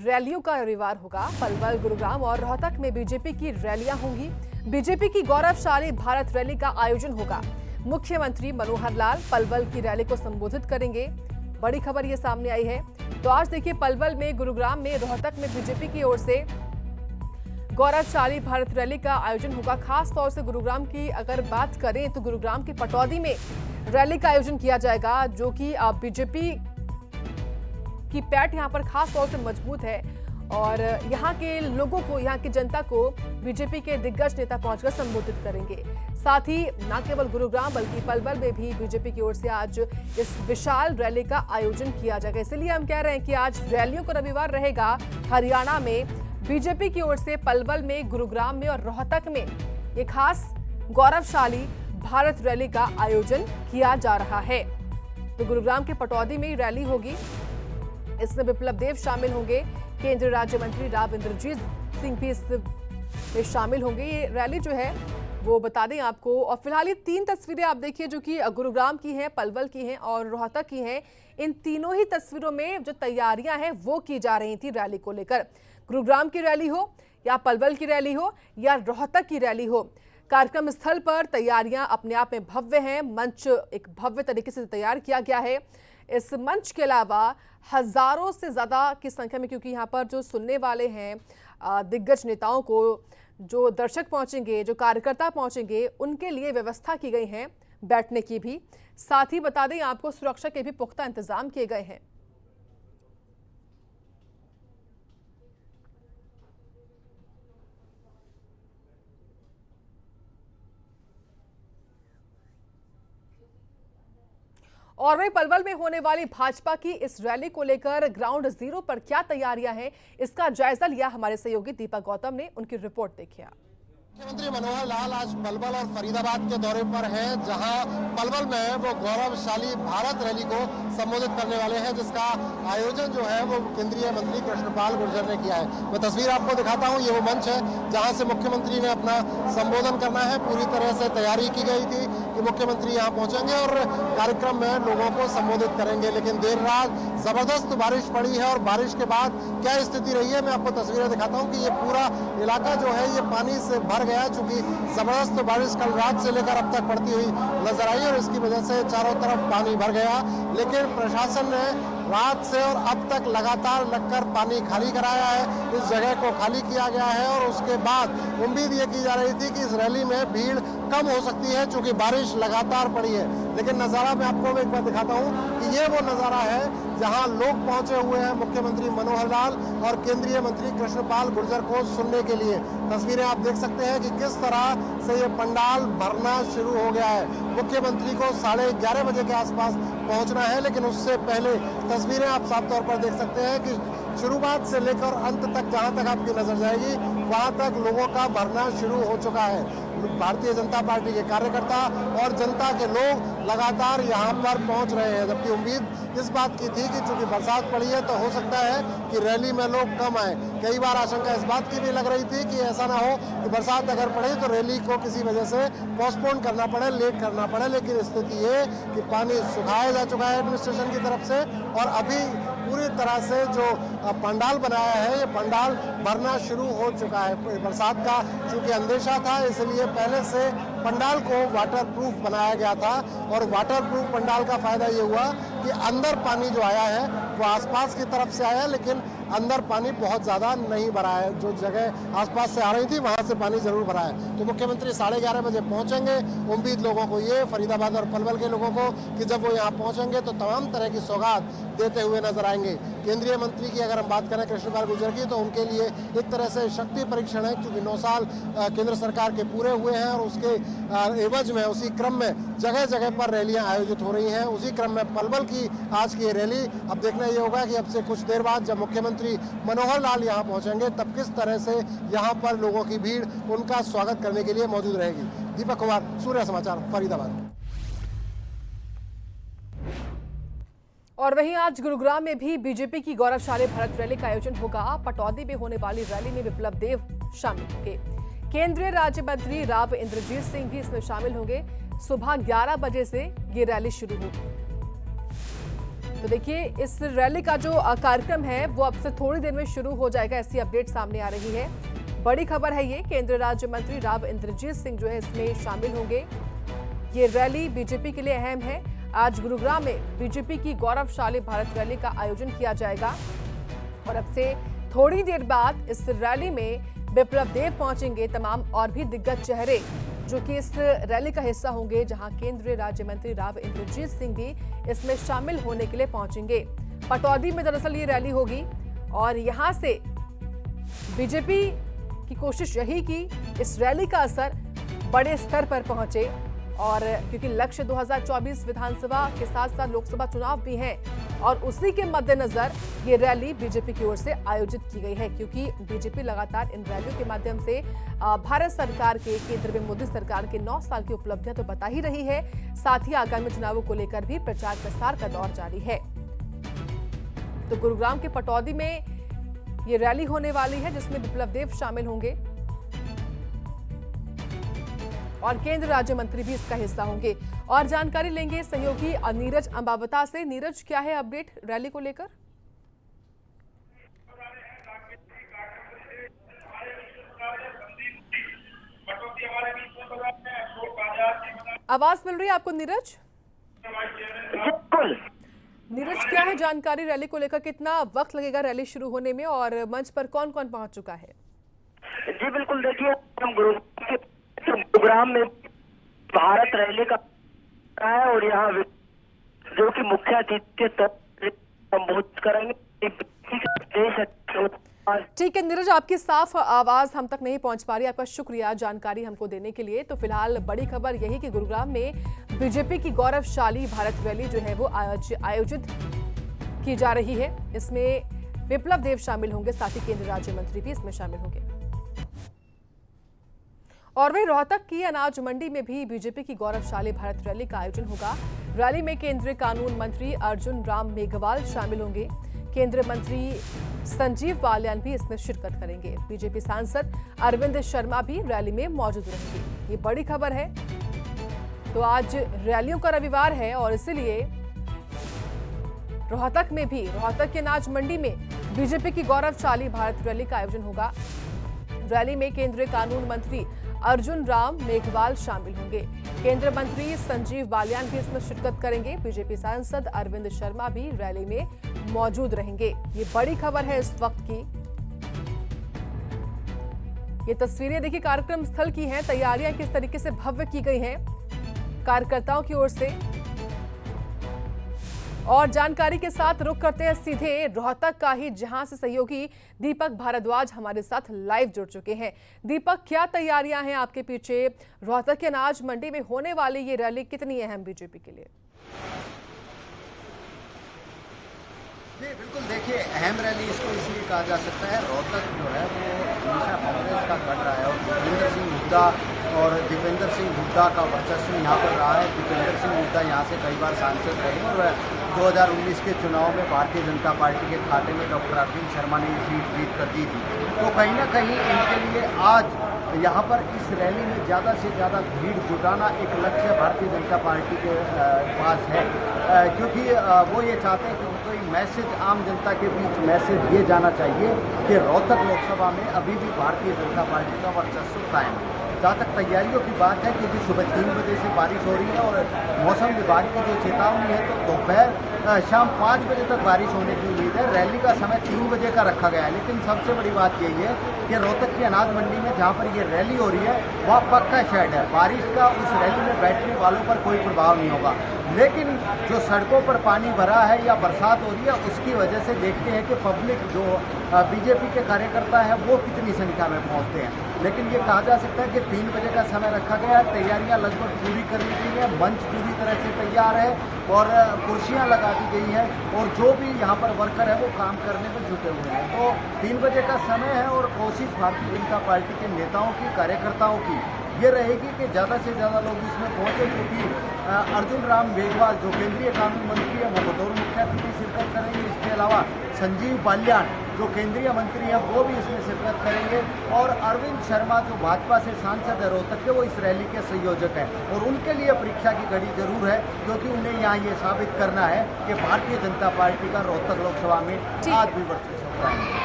रैलियों का रविवार होगा। पलवल, गुरुग्राम और रोहतक में बीजेपी की रैलियां होंगी। बीजेपी की गौरवशाली भारत रैली का आयोजन होगा। मुख्यमंत्री मनोहर लाल पलवल की रैली को संबोधित करेंगे। बड़ी खबर ये सामने आई है। तो आज देखिए, पलवल में, गुरुग्राम में, रोहतक में बीजेपी की ओर से गौरवशाली भारत रैली का आयोजन होगा। खास तौर से गुरुग्राम की अगर बात करें तो गुरुग्राम के पटौदी में रैली का आयोजन किया जाएगा, जो कि बीजेपी की पैठ यहां पर खास तौर से मजबूत है और यहां के लोगों को, यहां की जनता को बीजेपी के दिग्गज नेता पहुंचकर संबोधित करेंगे। साथ ही न केवल गुरुग्राम बल्कि पलवल में भी बीजेपी की ओर से आज इस विशाल रैली का आयोजन किया जाएगा। इसलिए हम कह रहे हैं कि आज रैलियों का रविवार रहेगा। हरियाणा में बीजेपी की ओर से पलवल में, गुरुग्राम में और रोहतक में ये खास गौरवशाली भारत रैली का आयोजन किया जा रहा है। तो गुरुग्राम के पटौदी में रैली होगी। इसमें विप्लव देव शामिल होंगे। केंद्रीय राज्य मंत्री राव इंद्रजीत सिंह भी इसमें शामिल होंगे। ये रैली जो है वो बता दें आपको। और फिलहाल ये 3 तस्वीरें आप देखिए, जो कि गुरुग्राम की हैं, पलवल की हैं और रोहतक की हैं। इन तीनों ही तस्वीरों में जो तैयारियां हैं वो की जा रही थी रैली को लेकर। गुरुग्राम की रैली हो या पलवल की रैली हो या रोहतक की रैली हो, कार्यक्रम स्थल पर तैयारियां अपने आप में भव्य हैं। मंच एक भव्य तरीके से तैयार किया गया है। इस मंच के अलावा हजारों से ज्यादा की संख्या में, क्योंकि यहाँ पर जो सुनने वाले हैं दिग्गज नेताओं को, जो दर्शक पहुंचेंगे, जो कार्यकर्ता पहुंचेंगे, उनके लिए व्यवस्था की गई है बैठने की भी। साथ ही बता दें आपको, सुरक्षा के भी पुख्ता इंतजाम किए गए हैं। और वहीं पलवल में होने वाली भाजपा की इस रैली को लेकर ग्राउंड जीरो पर क्या तैयारियां हैं, इसका जायजा लिया हमारे सहयोगी दीपक गौतम ने। उनकी रिपोर्ट देखिए। मुख्यमंत्री मनोहर लाल आज पलवल और फरीदाबाद के दौरे पर हैं, जहां पलवल में वो गौरवशाली भारत रैली को संबोधित करने वाले हैं, जिसका आयोजन जो है वो केंद्रीय मंत्री कृष्णपाल गुर्जर ने किया है। मैं तस्वीर आपको दिखाता हूं। ये वो मंच है जहां से मुख्यमंत्री ने अपना संबोधन करना है। पूरी तरह से तैयारी की गई थी कि मुख्यमंत्री यहाँ पहुंचेंगे और कार्यक्रम में लोगों को संबोधित करेंगे, लेकिन देर रात जबरदस्त बारिश पड़ी है और बारिश के बाद क्या स्थिति रही है, मैं आपको तस्वीरें दिखाता हूँ कि ये पूरा इलाका जो है ये पानी से भर गया, चूंकि जबरदस्त बारिश कल रात से लेकर अब तक पड़ती हुई नजर आई और इसकी वजह से चारों तरफ पानी भर गया। लेकिन प्रशासन ने रात से और अब तक लगातार लगकर पानी खाली कराया है। इस जगह को खाली किया गया है और उसके बाद उम्मीद ये की जा रही थी कि इस रैली में भीड़ कम हो सकती है, चूंकि बारिश लगातार पड़ी है। लेकिन नजारा मैं आपको एक बार दिखाता हूँ कि ये वो नजारा है जहां लोग पहुंचे हुए हैं मुख्यमंत्री मनोहर लाल और केंद्रीय मंत्री कृष्णपाल गुर्जर को सुनने के लिए। तस्वीरें आप देख सकते हैं कि किस तरह से ये पंडाल भरना शुरू हो गया है। मुख्यमंत्री को 11:30 बजे के आसपास पहुंचना है, लेकिन उससे पहले तस्वीरें आप साफ तौर पर देख सकते हैं कि शुरुआत से लेकर अंत तक, जहां तक आपकी नजर जाएगी वहां तक लोगों का भरना शुरू हो चुका है। भारतीय जनता पार्टी के कार्यकर्ता और जनता के लोग लगातार यहां पर पहुंच रहे हैं, जबकि उम्मीद इस बात की थी कि चूंकि बरसात पड़ी है तो हो सकता है कि रैली में लोग कम आए। कई बार आशंका इस बात की भी लग रही थी कि ऐसा ना हो कि बरसात अगर पड़े तो रैली को किसी वजह से पोस्टपोन करना पड़े, लेट करना पड़े। लेकिन स्थिति ये कि पानी सुखाया जा चुका है एडमिनिस्ट्रेशन की तरफ से और अभी पूरी तरह से जो पंडाल बनाया है ये पंडाल भरना शुरू हो चुका है। बरसात का चूंकि अंदेशा था, इसलिए पहले से पंडाल को वाटरप्रूफ बनाया गया था और वाटरप्रूफ पंडाल का फायदा ये हुआ कि अंदर पानी जो आया है वो आसपास की तरफ से आया, लेकिन अंदर पानी बहुत ज्यादा नहीं भरा है। जो जगह आसपास से आ रही थी वहां से पानी जरूर भरा है। तो मुख्यमंत्री 11:30 बजे पहुंचेंगे। उम्मीद लोगों को ये, फरीदाबाद और पलवल के लोगों को, कि जब वो यहाँ पहुंचेंगे तो तमाम तरह की सौगात देते हुए नजर आएंगे। केंद्रीय मंत्री की अगर हम बात करें कृष्णपाल गुर्जर की, तो उनके लिए एक तरह से शक्ति परीक्षण है, क्योंकि 9 साल केंद्र सरकार के पूरे हुए हैं और उसके एवज में, उसी क्रम में जगह जगह पर रैलियां आयोजित हो रही हैं। उसी क्रम में पलवल की आज की रैली, अब देखना ये होगा कि अब से कुछ देर बाद जब मुख्यमंत्री मनोहर लाल यहाँ पहुंचेंगे तब किस तरह से यहाँ पर लोगों की भीड़ उनका स्वागत करने के लिए मौजूद रहेगी। दीपक कुमार, सूर्य समाचार, फरीदाबाद। और वहीं आज गुरुग्राम में भी बीजेपी की गौरवशाली भारत रैली का आयोजन होगा। पटौदी में होने वाली रैली में विप्लव देव शामिल होंगे। केंद्रीय राज्य मंत्री राव इंद्रजीत सिंह भी इसमें शामिल होंगे। सुबह 11 बजे से ये रैली शुरू होगी। तो देखिए इस रैली का जो कार्यक्रम है वो अब से थोड़ी देर में शुरू हो जाएगा, ऐसी अपडेट सामने आ रही है। बड़ी खबर है ये, केंद्रीय राज्य मंत्री राव इंद्रजीत सिंह जो है इसमें शामिल होंगे। ये रैली बीजेपी के लिए अहम है। आज गुरुग्राम में बीजेपी की गौरवशाली भारत रैली का आयोजन किया जाएगा और अब से थोड़ी देर बाद इस रैली में बिप्लब देब पहुंचेंगे। तमाम और भी दिग्गज चेहरे जो कि इस रैली का हिस्सा होंगे, जहां केंद्रीय राज्य मंत्री राव इंद्रजीत सिंह भी इसमें शामिल होने के लिए पहुंचेंगे। पटौदी में दरअसल ये रैली होगी और यहां से बीजेपी की कोशिश यही कि इस रैली का असर बड़े स्तर पर पहुंचे और क्योंकि लक्ष्य 2024 विधानसभा के साथ साथ लोकसभा चुनाव भी हैं और उसी के मद्देनजर ये रैली बीजेपी की ओर से आयोजित की गई है, क्योंकि बीजेपी लगातार इन रैलियों के माध्यम से भारत सरकार के, केंद्र में मोदी सरकार के 9 साल की उपलब्धियां तो बता ही रही है, साथ ही आगामी चुनावों को लेकर भी प्रचार प्रसार का दौर जारी है। तो गुरुग्राम के पटौदी में ये रैली होने वाली है जिसमें बिप्लब देब शामिल होंगे और केंद्र राज्य मंत्री भी इसका हिस्सा होंगे। और जानकारी लेंगे सहयोगी नीरज अंबावता से। नीरज, क्या है अपडेट रैली को लेकर? आवाज मिल रही है आपको नीरज? नीरज, क्या है जानकारी रैली को लेकर? कितना वक्त लगेगा रैली शुरू होने में और मंच पर कौन कौन पहुंच चुका है? जी बिल्कुल, देखिए हम गुरुग्राम में भारत रैली का है और यहाँ जो कि मुख्य अतिथि के तौर पर संबोधित करेंगे। ठीक है नीरज, आपकी साफ आवाज हम तक नहीं पहुंच पा रही। आपका शुक्रिया जानकारी हमको देने के लिए। तो फिलहाल बड़ी खबर यही कि गुरुग्राम में बीजेपी की गौरवशाली भारत रैली जो है वो आयोजित की जा रही है। इसमें बिप्लब देब शामिल होंगे, साथ ही केंद्रीय राज्य मंत्री भी इसमें शामिल होंगे। और वहीं रोहतक की अनाज मंडी में भी बीजेपी की गौरवशाली भारत रैली का आयोजन होगा। रैली में केंद्रीय कानून मंत्री अर्जुन राम मेघवाल शामिल होंगे। केंद्रीय मंत्री संजीव बालियान भी इसमें शिरकत करेंगे। बीजेपी सांसद अरविंद शर्मा भी रैली में मौजूद रहेंगे। ये बड़ी खबर है। तो आज रैलियों का रविवार है और इसीलिए रोहतक में भी, रोहतक के अनाज मंडी में बीजेपी की गौरवशाली भारत रैली का आयोजन होगा। रैली में केंद्रीय कानून मंत्री अर्जुन राम मेघवाल शामिल होंगे। केंद्रीय मंत्री संजीव बालियान भी इसमें शिरकत करेंगे। बीजेपी सांसद अरविंद शर्मा भी रैली में मौजूद रहेंगे। ये बड़ी खबर है इस वक्त की। ये तस्वीरें देखिए कार्यक्रम स्थल की हैं। तैयारियां किस तरीके से भव्य की गई हैं कार्यकर्ताओं की ओर से। और जानकारी के साथ रुख करते हैं सीधे रोहतक का ही, जहां से सहयोगी दीपक भारद्वाज हमारे साथ लाइव जुड़ चुके हैं। दीपक, क्या तैयारियां हैं आपके पीछे? रोहतक के अनाज मंडी में होने वाली ये रैली कितनी अहम बीजेपी के लिए? जी बिल्कुल, देखिए अहम रैली इसको इसलिए कहा जा सकता है। रोहतक जो है वो हमेशा कांग्रेस का गढ़ रहा है और भूपेंद्र सिंह हुड्डा और दीपेंद्र सिंह हुड्डा का वर्चस्व यहाँ पर रहा है। दीपेंद्र सिंह हुड्डा यहाँ से कई बार सांसद रहे और 2019 के चुनाव में भारतीय जनता पार्टी के खाते में डॉक्टर अरविंद शर्मा ने ये सीट जीत कर दी थी। तो कहीं ना कहीं इनके लिए आज यहाँ पर इस रैली में ज़्यादा से ज़्यादा भीड़ जुटाना एक लक्ष्य भारतीय जनता पार्टी के पास है, क्योंकि वो ये चाहते हैं कि कोई मैसेज आम जनता के बीच मैसेज ये जाना चाहिए कि रोहतक लोकसभा में अभी भी भारतीय जनता पार्टी का वर्चस्व कायम है। जहाँ तक तैयारियों की बात है, क्योंकि सुबह 3 बजे से बारिश हो रही है और मौसम विभाग की जो चेतावनी है तो दोपहर शाम 5 बजे तक बारिश होने की उम्मीद है। रैली का समय 3 बजे का रखा गया है, लेकिन सबसे बड़ी बात यही है कि रोहतक की अनाज मंडी में जहाँ पर ये रैली हो रही है वहाँ पक्का शेड है। बारिश का उस रैली में बैठने वालों पर कोई प्रभाव नहीं होगा, लेकिन जो सड़कों पर पानी भरा है या बरसात हो रही है उसकी वजह से देखते हैं कि पब्लिक जो बीजेपी के कार्यकर्ता हैं वो कितनी संख्या में पहुंचते हैं। लेकिन ये कहा जा सकता है कि 3 बजे का समय रखा गया है। तैयारियां लगभग पूरी कर ली गई है, मंच पूरी तरह से तैयार है और कुर्सियां लगा दी गई हैं और जो भी यहाँ पर वर्कर है वो काम करने में जुटे हुए हैं। तो 3 बजे का समय है और कोशिश भारतीय जनता पार्टी के नेताओं की, कार्यकर्ताओं की ये रहेगी कि ज़्यादा से ज़्यादा लोग इसमें पहुँचे, क्योंकि अर्जुन राम मेघवाल जो केंद्रीय कानून मंत्री है वो बतौर मुख्य अतिथि शिरकत करेंगे। इसके अलावा संजीव बालियान जो केंद्रीय मंत्री हैं वो भी इसमें शिरकत करेंगे और अरविंद शर्मा जो भाजपा से सांसद है रोहतक के, वो इस रैली के संयोजक हैं और उनके लिए परीक्षा की घड़ी जरूर है, क्योंकि उन्हें यहाँ ये साबित करना है कि भारतीय जनता पार्टी का रोहतक लोकसभा में आज भी वर्चस्व है।